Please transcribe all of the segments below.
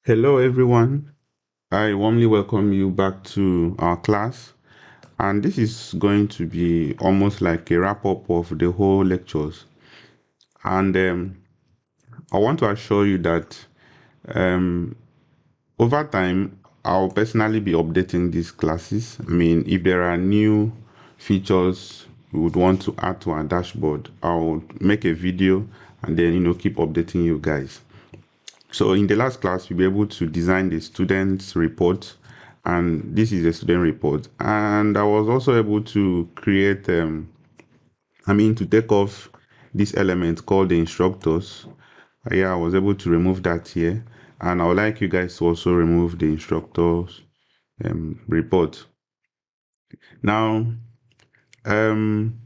Hello everyone, I warmly welcome you back to our class, and this is going to be almost like a wrap-up of the whole lectures. And I want to assure you that um, over time I'll personally be updating these classes. I mean, if there are new features we would want to add to our dashboard, I'll make a video and then keep updating you guys. So in the last class, we'll be able to design the student's report, and this is a student report. And I was also able to create, to take off this element called the instructors. Yeah, I was able to remove that here, and I would like you guys to also remove the instructors report. Now, um,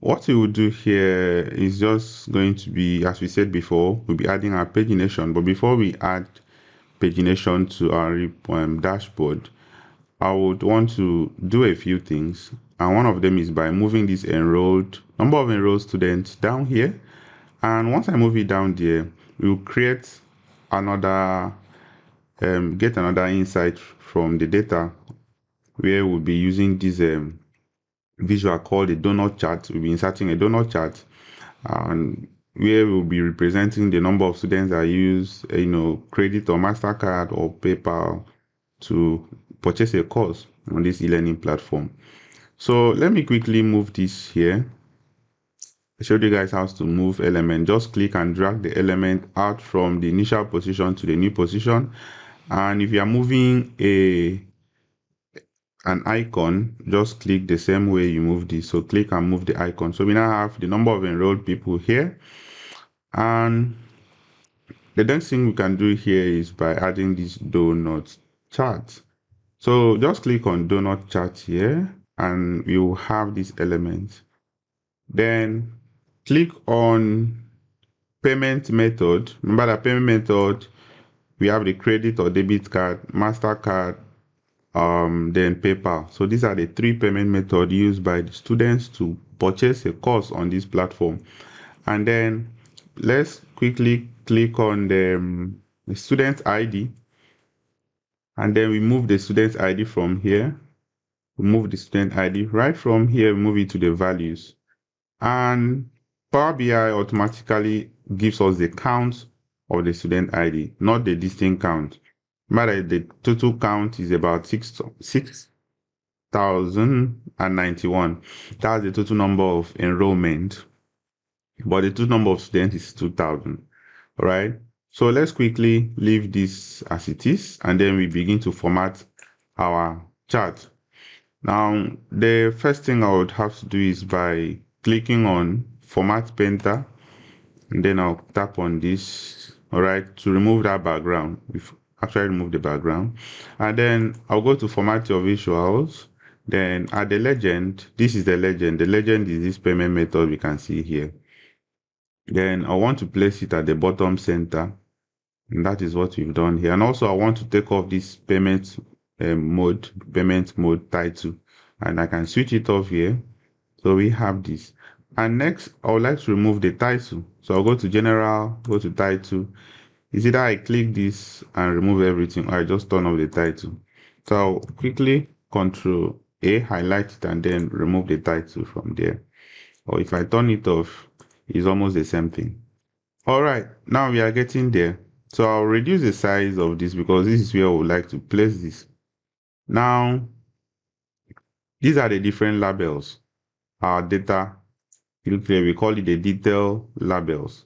what we will do here is just going to be, as we said before, we'll be adding our pagination. But before we add pagination to our dashboard, I would want to do a few things. And one of them is by moving this number of enrolled students down here. And once I move it down there, we'll create another, get another insight from the data where we'll be using this visual called a donut chart. We'll be inserting a donut chart, and where we'll be representing the number of students that use, credit or MasterCard or PayPal to purchase a course on this e-learning platform. So let me quickly move this here. I showed you guys how to move element. Just click and drag the element out from the initial position to the new position. And if you are moving an icon, just click the same way you move this. So click and move the icon. So we now have the number of enrolled people here. And the next thing we can do here is by adding this donut chart. So just click on donut chart here and we will have this element. Then click on payment method. Remember that payment method, we have the credit or debit card, MasterCard, then PayPal. So these are the three payment methods used by the students to purchase a course on this platform. And then let's quickly click on the student ID, and then we move the student ID from here. We move the student ID right from here, move it to the values, and Power BI automatically gives us the count of the student ID, not the distinct count. Remember, the total count is about 6,091. That's the total number of enrollment, but the total number of students is 2,000. All right. So let's quickly leave this as it is, and then we begin to format our chart. Now, the first thing I would have to do is by clicking on Format Painter, and then I'll tap on this, all right, to remove that background. We've actually removed the background. And then I'll go to Format Your Visuals, then add the legend. This is the legend. The legend is this payment method we can see here. Then I want to place it at the bottom center, and that is what we've done here. And also I want to take off this payment mode title, and I can switch it off here. So we have this. And next, I would like to remove the title. So I'll go to General, go to Title. Is either I click this and remove everything, or I just turn off the title. So I'll quickly Control A, highlight it, and then remove the title from there. Or if I turn it off, it's almost the same thing. All right, now we are getting there. So I'll reduce the size of this because this is where I would like to place this. Now, these are the different labels. Our data, we call it the detail labels.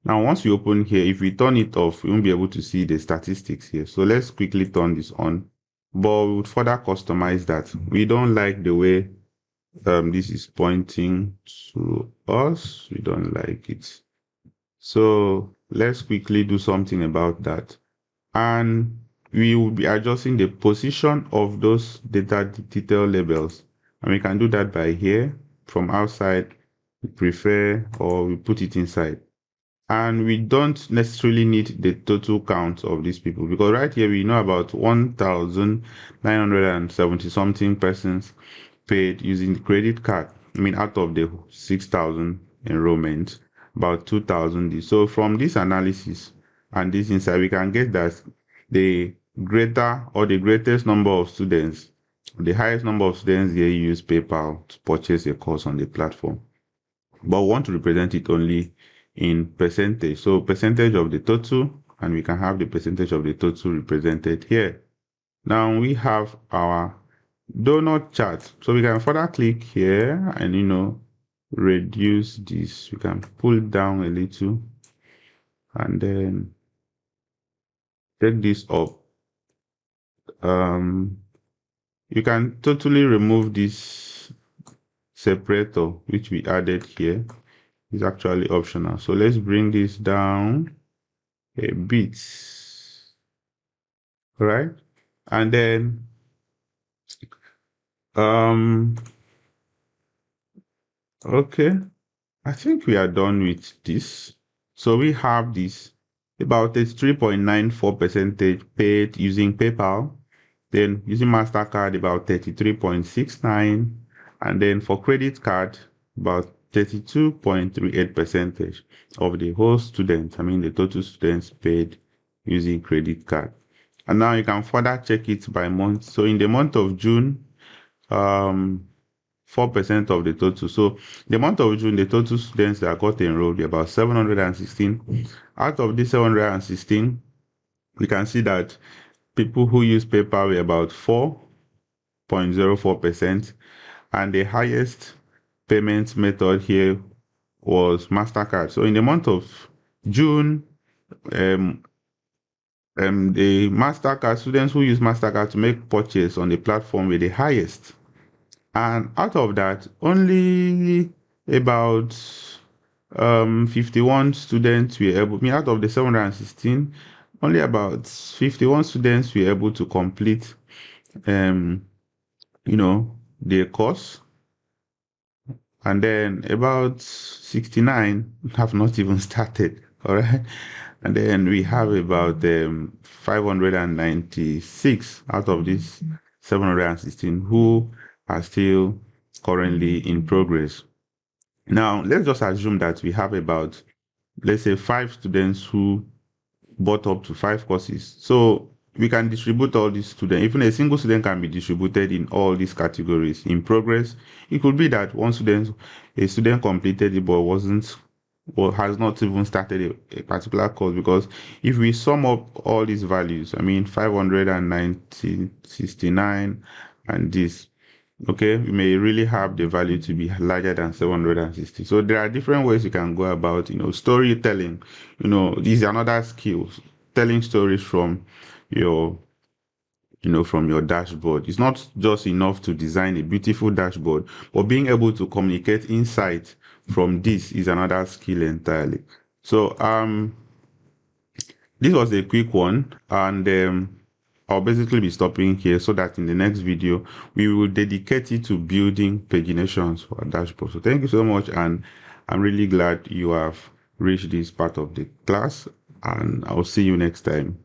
Now, once we open here, if we turn it off, we won't be able to see the statistics here. So let's quickly turn this on, but we would further customize that. We don't like the way this is pointing to us. We don't like it. So let's quickly do something about that. And we will be adjusting the position of those data detail labels. And we can do that by here. From outside, we prefer, or we put it inside. And we don't necessarily need the total count of these people, because right here we know about 1,970 something persons paid using the credit card. I mean, out of the 6,000 enrollment, about 2,000. So from this analysis and this insight, we can get that the greater or the greatest number of students, the highest number of students here use PayPal to purchase a course on the platform. But we want to represent it only in percentage. So percentage of the total, and we can have the percentage of the total represented here. Now we have our donut chart. So we can further click here and reduce this. We can pull down a little and then take this up. You can totally remove this separator which we added here. It's actually optional. So let's bring this down a bit. All right, and then okay, I think we are done with this. So we have this about 33.94% paid using PayPal, then using MasterCard about 33.69, and then for credit card about 32.38% of the whole students, the total students paid using credit card. And now you can further check it by month. So in the month of June, 4% of the total. So the month of June, the total students that got enrolled were about 716. Out of this 716, we can see that people who use PayPal were about 4.04%, and the highest payment method here was MasterCard. So in the month of June, the MasterCard students who use MasterCard to make purchase on the platform were the highest. And out of that, only about 51 students were able, out of the 716, only about 51 students were able to complete, their course. And then about 69 have not even started, all right? And then we have about 596 out of these 716 who are still currently in progress. Now, let's just assume that we have about, let's say, 5 students who bought up to 5 courses. So we can distribute all these students. Even a single student can be distributed in all these categories. In progress, it could be that a student completed it but has not even started a particular course, because if we sum up all these values, 590, 69, and this, okay, we may really have the value to be larger than 760. So there are different ways you can go about, storytelling. These are another skills, telling stories from your dashboard. It's not just enough to design a beautiful dashboard, but being able to communicate insight from this is another skill entirely. So this was a quick one, and I'll basically be stopping here so that in the next video we will dedicate it to building paginations for our dashboard. So thank you so much, and I'm really glad you have reached this part of the class, and I'll see you next time.